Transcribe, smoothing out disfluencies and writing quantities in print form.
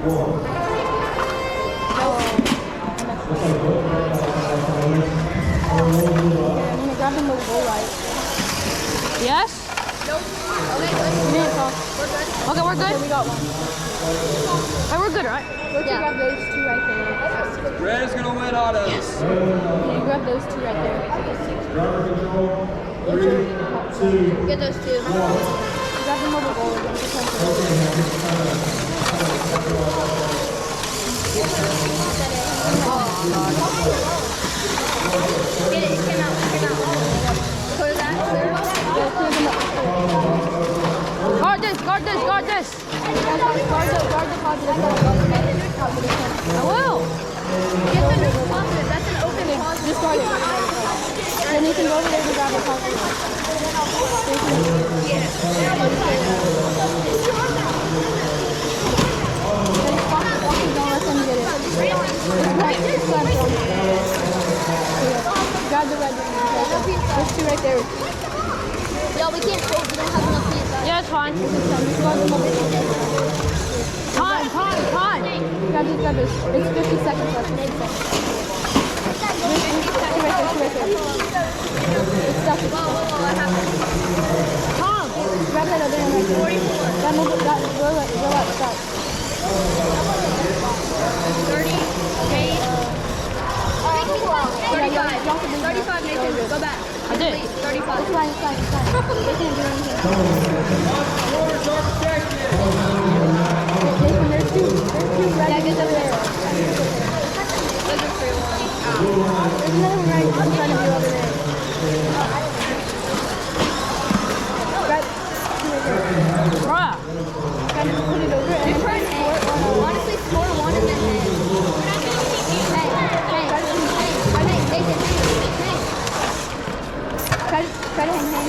Grab him with goal light. Yes? Nope. Okay, we're good? Okay, we got one. Hey, we're good, right? Let's grab those two right there. Red is gonna win autos. Okay, grab those two right there. Get those two. Grab them over goal again. Get it, came out. Clear that, clear. Guard this. Guard the positive. I will. Get the new positive, that's an open positive. Just guard it. Then you can go over there and grab the positive. Don't let them get it. Grab the red one. There's two right there. Yo, we can't hold, we don't have enough hands. Yeah, it's fine. Time. Grab this. It's 50 seconds left. Two right there. It's stuck. What happened? Tom, grab that other one right there. 44. Go up, stop. 30, 8. 35. 35, Nathan. Go back. I did. 35. It's fine. They can't do anything. Nathan, there's two red ones over there. Those are 3-1. There's another one right in front of you over there. Grab two right there. Bruh. Put it over and then Honestly, score one and then Hey, Nathan. try to hang